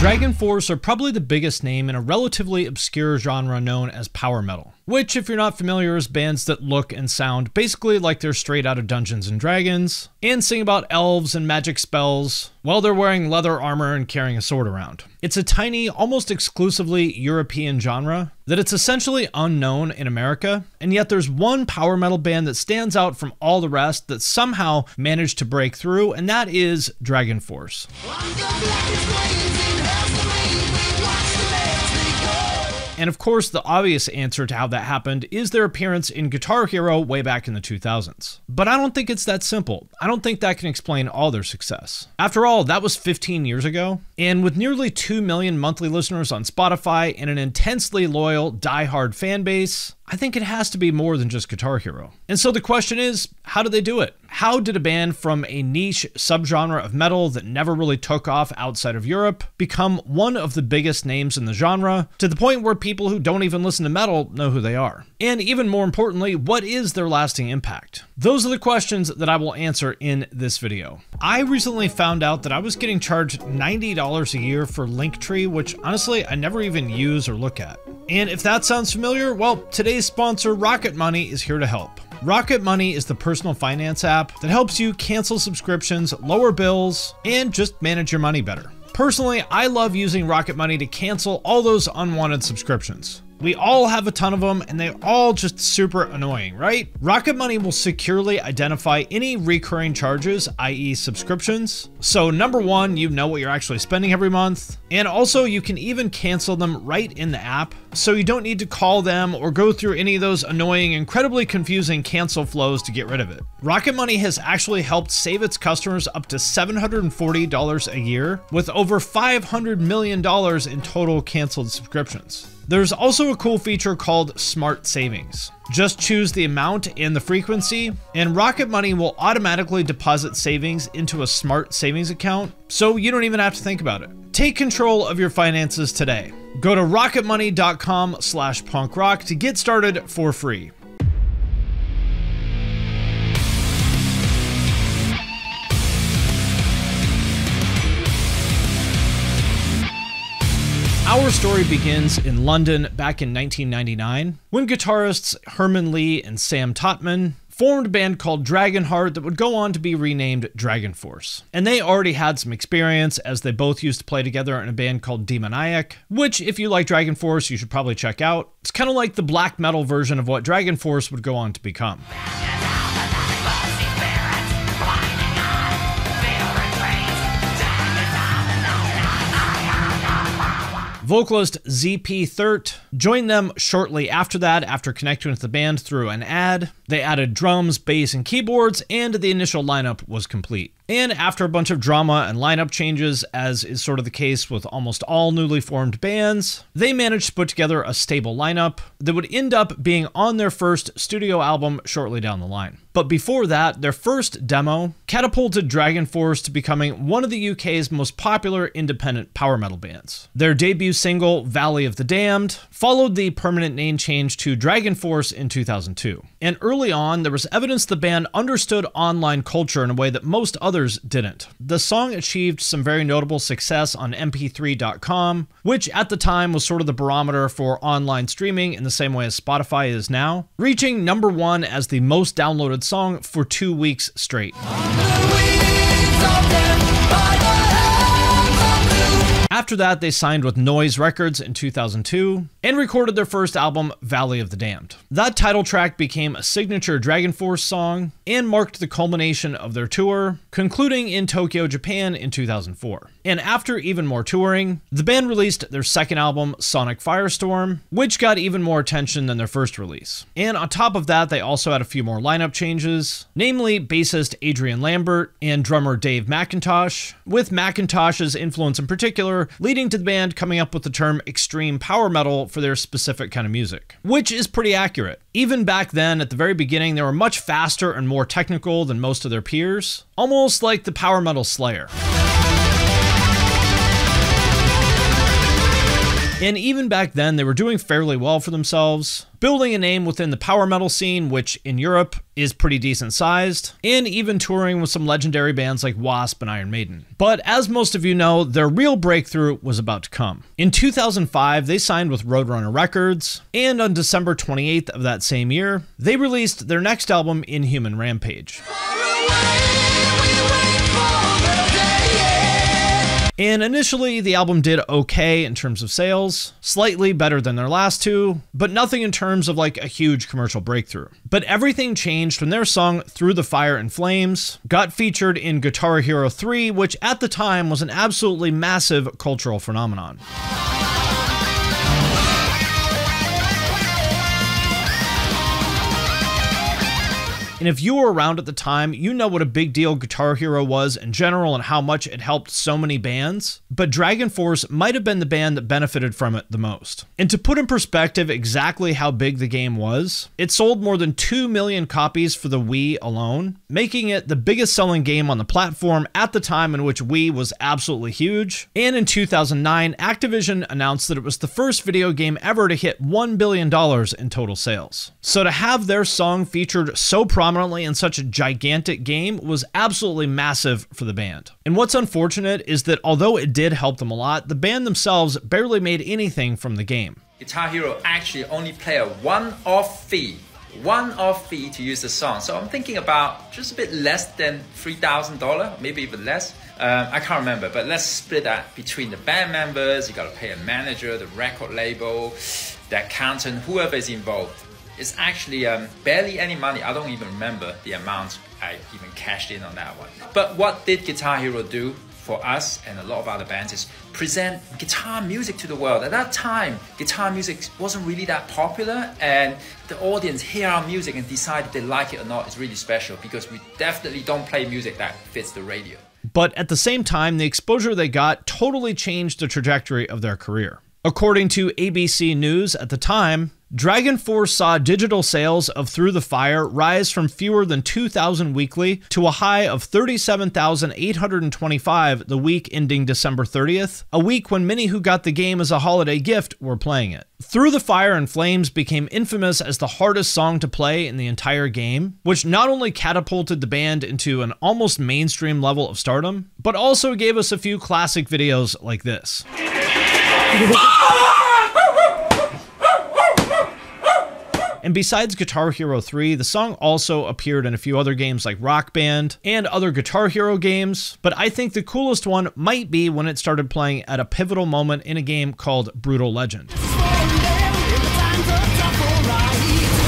Dragonforce are probably the biggest name in a relatively obscure genre known as power metal, which, if you're not familiar, is bands that look and sound basically like they're straight out of Dungeons and Dragons, and sing about elves and magic spells while they're wearing leather armor and carrying a sword around. It's a tiny, almost exclusively European genre that it's essentially unknown in America, and yet there's one power metal band that stands out from all the rest that somehow managed to break through, and that is Dragonforce. And of course, the obvious answer to how that happened is their appearance in Guitar Hero way back in the 2000s. But I don't think it's that simple. I don't think that can explain all their success. After all, that was 15 years ago, and with nearly 2 million monthly listeners on Spotify and an intensely loyal, die-hard fan base, I think it has to be more than just Guitar Hero. And so the question is, how did they do it? How did a band from a niche subgenre of metal that never really took off outside of Europe become one of the biggest names in the genre, to the point where people who don't even listen to metal know who they are? And even more importantly, what is their lasting impact? Those are the questions that I will answer in this video. I recently found out that I was getting charged $90 a year for Linktree, which honestly I never even use or look at. And if that sounds familiar, well, today's sponsor, Rocket Money, is here to help. Rocket Money is the personal finance app that helps you cancel subscriptions, lower bills, and just manage your money better. Personally, I love using Rocket Money to cancel all those unwanted subscriptions. We all have a ton of them, and they're all just super annoying, right? Rocket Money will securely identify any recurring charges, i.e. subscriptions. So number one, you know what you're actually spending every month. And also you can even cancel them right in the app, so you don't need to call them or go through any of those annoying, incredibly confusing cancel flows to get rid of it. Rocket Money has actually helped save its customers up to $740 a year, with over $500 million in total canceled subscriptions. There's also a cool feature called Smart Savings. Just choose the amount and the frequency, and Rocket Money will automatically deposit savings into a smart savings account, so you don't even have to think about it. Take control of your finances today. Go to rocketmoney.com/punkrock to get started for free. Our story begins in London back in 1999, when guitarists Herman Lee and Sam Totman formed a band called Dragonheart that would go on to be renamed Dragonforce. And they already had some experience, as they both used to play together in a band called Demoniac, which, if you like Dragonforce, you should probably check out. It's kind of like the black metal version of what Dragonforce would go on to become. Vocalist ZP Theart joined them shortly after that, after connecting with the band through an ad. They added drums, bass, and keyboards, and the initial lineup was complete. And after a bunch of drama and lineup changes, as is sort of the case with almost all newly formed bands, they managed to put together a stable lineup that would end up being on their first studio album shortly down the line. But before that, their first demo catapulted Dragonforce to becoming one of the UK's most popular independent power metal bands. Their debut single, Valley of the Damned, followed the permanent name change to Dragonforce in 2002. And early on, there was evidence the band understood online culture in a way that most others didn't. The song achieved some very notable success on mp3.com, which at the time was sort of the barometer for online streaming in the same way as Spotify is now, reaching #1 as the most downloaded song for 2 weeks straight. After that, they signed with Noise Records in 2002 and recorded their first album, Valley of the Damned. That title track became a signature Dragonforce song and marked the culmination of their tour, concluding in Tokyo, Japan in 2004. And after even more touring, the band released their second album, Sonic Firestorm, which got even more attention than their first release. And on top of that, they also had a few more lineup changes, namely bassist Adrian Lambert and drummer Dave McIntosh, with McIntosh's influence in particular leading to the band coming up with the term extreme power metal for their specific kind of music, which is pretty accurate. Even back then, at the very beginning, they were much faster and more technical than most of their peers, almost like the power metal Slayer. And even back then, they were doing fairly well for themselves, building a name within the power metal scene, which in Europe is pretty decent sized, and even touring with some legendary bands like Wasp and Iron Maiden. But as most of you know, their real breakthrough was about to come. In 2005, they signed with Roadrunner Records, and on December 28th of that same year, they released their next album, Inhuman Rampage. And initially, the album did okay in terms of sales, slightly better than their last two, but nothing in terms of like a huge commercial breakthrough. But everything changed when their song Through the Fire and Flames got featured in Guitar Hero 3, which at the time was an absolutely massive cultural phenomenon. And if you were around at the time, you know what a big deal Guitar Hero was in general and how much it helped so many bands, but Dragonforce might have been the band that benefited from it the most. And to put in perspective exactly how big the game was, it sold more than 2 million copies for the Wii alone, making it the biggest selling game on the platform at the time in which Wii was absolutely huge. And in 2009, Activision announced that it was the first video game ever to hit $1 billion in total sales. So to have their song featured so prominently in such a gigantic game was absolutely massive for the band. And what's unfortunate is that although it did help them a lot, the band themselves barely made anything from the game. Guitar Hero actually only play a one-off fee to use the song. So I'm thinking about just a bit less than $3,000, maybe even less. I can't remember, but let's split that between the band members. You got to pay a manager, the record label, the accountant, whoever is involved. It's actually barely any money. I don't even remember the amount I even cashed in on that one. But what did Guitar Hero do for us and a lot of other bands is present guitar music to the world. At that time, guitar music wasn't really that popular, and the audience hear our music and decide if they like it or not is really special, because we definitely don't play music that fits the radio. But at the same time, the exposure they got totally changed the trajectory of their career. According to ABC News at the time, Dragonforce saw digital sales of Through the Fire rise from fewer than 2,000 weekly to a high of 37,825 the week ending December 30th, a week when many who got the game as a holiday gift were playing it. Through the Fire and Flames became infamous as the hardest song to play in the entire game, which not only catapulted the band into an almost mainstream level of stardom, but also gave us a few classic videos like this. And besides Guitar Hero 3, the song also appeared in a few other games like Rock Band and other Guitar Hero games, but I think the coolest one might be when it started playing at a pivotal moment in a game called Brutal Legend.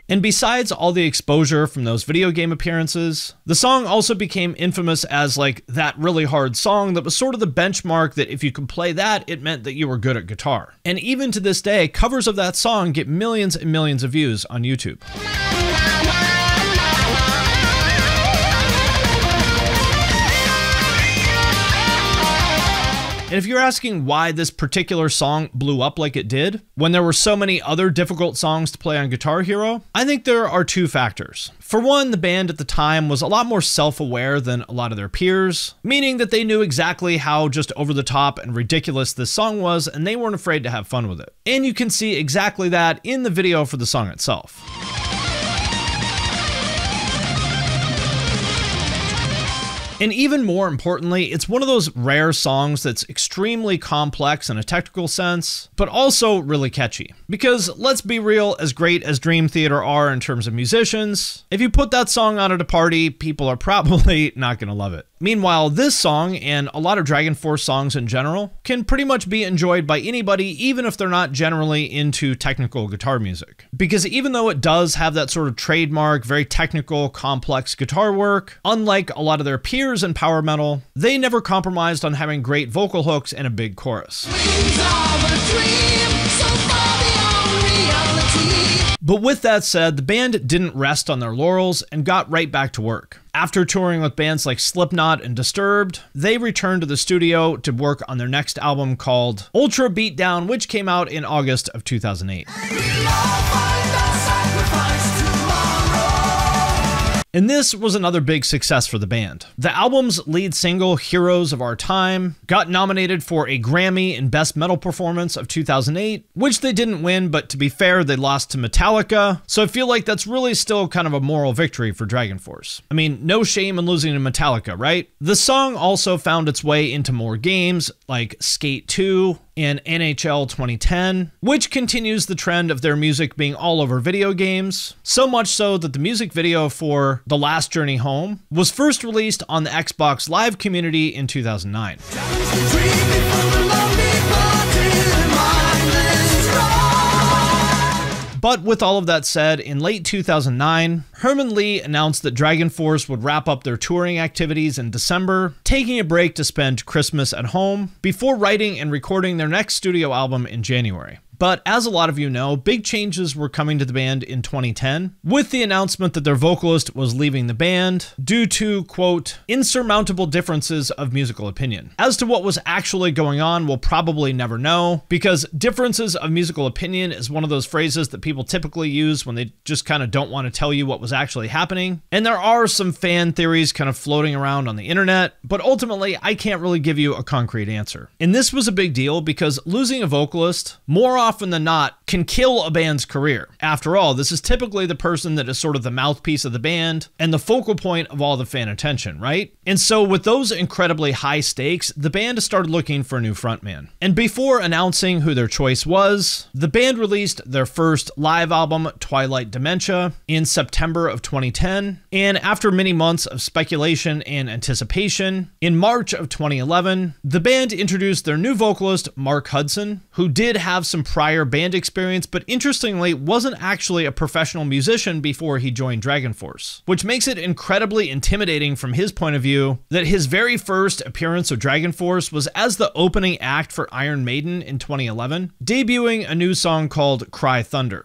And besides all the exposure from those video game appearances, the song also became infamous as like that really hard song that was sort of the benchmark that if you could play that, it meant that you were good at guitar. And even to this day, covers of that song get millions and millions of views on YouTube. And if you're asking why this particular song blew up like it did, when there were so many other difficult songs to play on Guitar Hero, I think there are two factors. For one, the band at the time was a lot more self-aware than a lot of their peers, meaning that they knew exactly how just over the top and ridiculous this song was, and they weren't afraid to have fun with it. And you can see exactly that in the video for the song itself. And even more importantly, it's one of those rare songs that's extremely complex in a technical sense, but also really catchy. Because let's be real, as great as Dream Theater are in terms of musicians, if you put that song on at a party, people are probably not gonna love it. Meanwhile, this song, and a lot of Dragonforce songs in general, can pretty much be enjoyed by anybody, even if they're not generally into technical guitar music. Because even though it does have that sort of trademark, very technical, complex guitar work, unlike a lot of their peers in power metal, they never compromised on having great vocal hooks and a big chorus. But with that said, the band didn't rest on their laurels and got right back to work. After touring with bands like Slipknot and Disturbed, they returned to the studio to work on their next album called Ultra Beatdown, which came out in August of 2008. And this was another big success for the band. The album's lead single, Heroes of Our Time, got nominated for a Grammy in Best Metal Performance of 2008, which they didn't win, but to be fair, they lost to Metallica, so I feel like that's really still kind of a moral victory for Dragonforce. I mean, no shame in losing to Metallica, right? The song also found its way into more games, like Skate 2 and NHL 2010, which continues the trend of their music being all over video games, so much so that the music video for The Last Journey Home was first released on the Xbox Live community in 2009. But with all of that said, in late 2009, Herman Li announced that Dragonforce would wrap up their touring activities in December, taking a break to spend Christmas at home, before writing and recording their next studio album in January. But as a lot of you know, big changes were coming to the band in 2010, with the announcement that their vocalist was leaving the band due to, quote, insurmountable differences of musical opinion. As to what was actually going on, we'll probably never know, because differences of musical opinion is one of those phrases that people typically use when they just kind of don't want to tell you what was actually happening. And there are some fan theories kind of floating around on the internet, but ultimately I can't really give you a concrete answer. And this was a big deal because losing a vocalist, more often than not, can kill a band's career. After all, this is typically the person that is sort of the mouthpiece of the band and the focal point of all the fan attention, right? And so with those incredibly high stakes, the band started looking for a new frontman. And before announcing who their choice was, the band released their first live album, Twilight Dementia, in September of 2010. And after many months of speculation and anticipation, in March of 2011, the band introduced their new vocalist, Mark Hudson, who did have some prior band experience, but interestingly wasn't actually a professional musician before he joined Dragonforce, which makes it incredibly intimidating from his point of view that his very first appearance of Dragonforce was as the opening act for Iron Maiden in 2011, debuting a new song called Cry Thunder.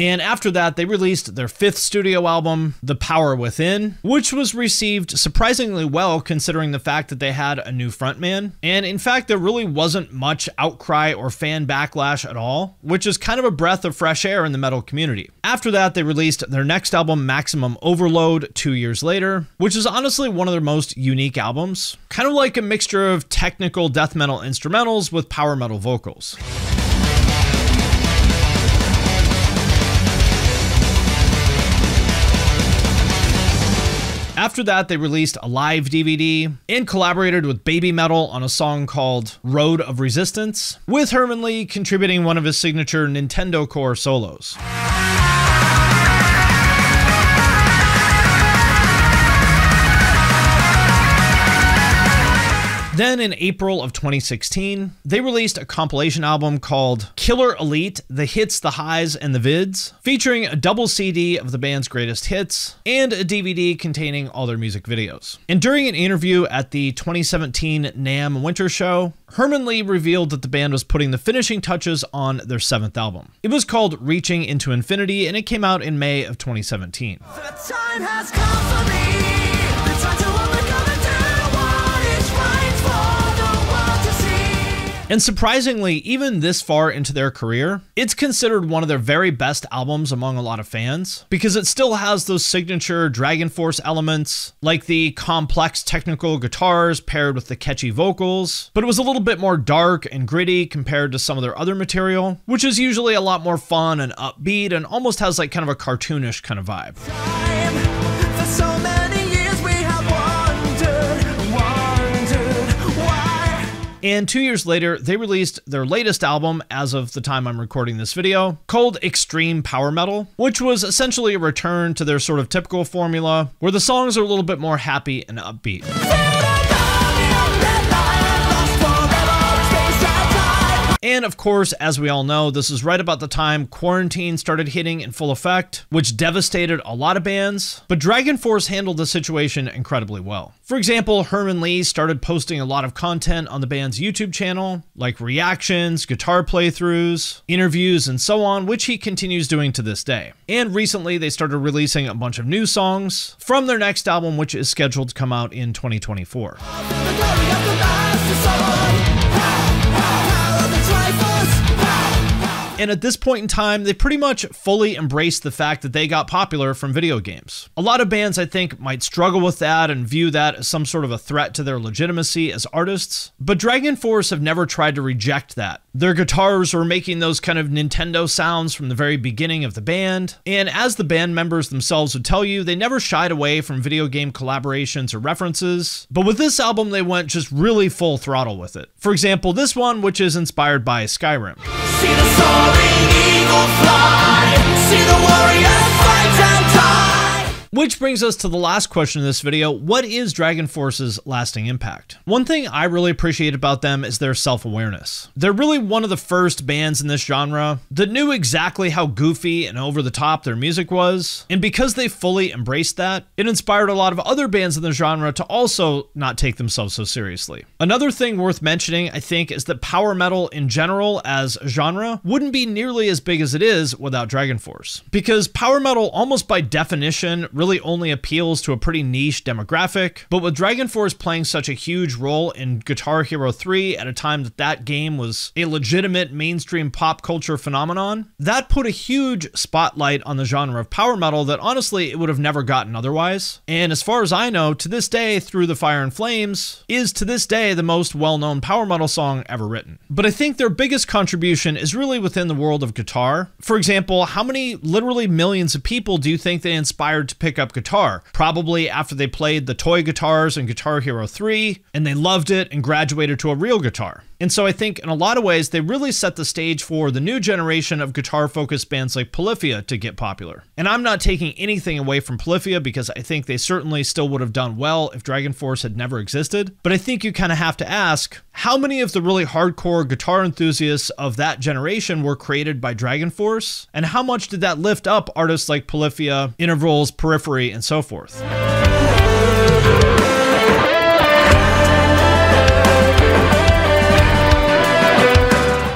And after that, they released their fifth studio album, The Power Within, which was received surprisingly well considering the fact that they had a new frontman. And in fact, there really wasn't much outcry or fan backlash at all, which is kind of a breath of fresh air in the metal community. After that, they released their next album, Maximum Overload, 2 years later, which is honestly one of their most unique albums. Kind of like a mixture of technical death metal instrumentals with power metal vocals. After that, they released a live DVD and collaborated with Baby Metal on a song called Road of Resistance, with Herman Li contributing one of his signature Nintendo Core solos. Then in April of 2016, they released a compilation album called Killer Elite, The Hits, The Highs, and The Vids, featuring a double CD of the band's greatest hits and a DVD containing all their music videos. And during an interview at the 2017 NAMM Winter Show, Herman Li revealed that the band was putting the finishing touches on their seventh album. It was called Reaching into Infinity, and it came out in May of 2017. The time has come for me. The time to overcome and do what is right for the world to see. And surprisingly, even this far into their career, it's considered one of their very best albums among a lot of fans, because it still has those signature Dragonforce elements, like the complex technical guitars paired with the catchy vocals, but it was a little bit more dark and gritty compared to some of their other material, which is usually a lot more fun and upbeat and almost has like kind of a cartoonish kind of vibe. For so many years we have wondered why. And 2 years later, they released their latest album, as of the time I'm recording this video, called Extreme Power Metal, which was essentially a return to their sort of typical formula, where the songs are a little bit more happy and upbeat. And of course, as we all know, this is right about the time quarantine started hitting in full effect, which devastated a lot of bands, but Dragonforce handled the situation incredibly well. For example, Herman Li started posting a lot of content on the band's YouTube channel, like reactions, guitar playthroughs, interviews, and so on, which he continues doing to this day. And recently, they started releasing a bunch of new songs from their next album, which is scheduled to come out in 2024. And at this point in time, they pretty much fully embraced the fact that they got popular from video games. A lot of bands, I think, might struggle with that and view that as some sort of a threat to their legitimacy as artists, but Dragonforce have never tried to reject that. Their guitars were making those kind of Nintendo sounds from the very beginning of the band, and as the band members themselves would tell you, they never shied away from video game collaborations or references, but with this album, they went just really full throttle with it. For example, this one, which is inspired by Skyrim. See the soaring eagle fly. See the warriors fight and die. Which brings us to the last question of this video. What is Dragonforce's lasting impact? One thing I really appreciate about them is their self-awareness. They're really one of the first bands in this genre that knew exactly how goofy and over the top their music was. And because they fully embraced that, it inspired a lot of other bands in the genre to also not take themselves so seriously. Another thing worth mentioning, I think, is that power metal in general as a genre wouldn't be nearly as big as it is without Dragonforce. Because power metal, almost by definition, really only appeals to a pretty niche demographic, but with Dragonforce playing such a huge role in Guitar Hero 3 at a time that that game was a legitimate mainstream pop culture phenomenon, that put a huge spotlight on the genre of power metal that honestly it would have never gotten otherwise. And as far as I know, to this day, Through the Fire and Flames is to this day the most well-known power metal song ever written. But I think their biggest contribution is really within the world of guitar. For example, how many literally millions of people do you think they inspired to pick up guitar? Probably after they played the toy guitars in Guitar Hero 3 and they loved it and graduated to a real guitar. And so I think in a lot of ways they really set the stage for the new generation of guitar-focused bands like Polyphia to get popular. And I'm not taking anything away from Polyphia because I think they certainly still would have done well if Dragonforce had never existed. But I think you kind of have to ask, how many of the really hardcore guitar enthusiasts of that generation were created by Dragonforce? And how much did that lift up artists like Polyphia, Intervals, Periphery, and so forth?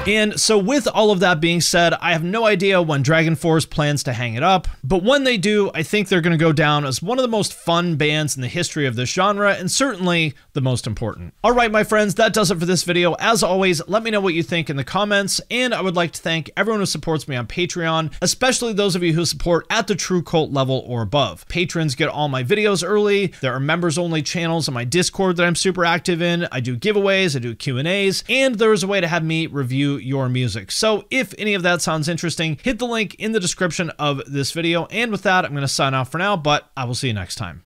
And so with all of that being said, I have no idea when Dragonforce plans to hang it up, but when they do, I think they're going to go down as one of the most fun bands in the history of this genre, and certainly the most important. All right, my friends, that does it for this video. As always, let me know what you think in the comments, and I would like to thank everyone who supports me on Patreon, especially those of you who support at the True Cult level or above. Patrons get all my videos early. There are members-only channels on my Discord that I'm super active in. I do giveaways, I do Q&As, and there's a way to have me review your music. So if any of that sounds interesting, hit the link in the description of this video. And with that, I'm going to sign off for now, but I will see you next time.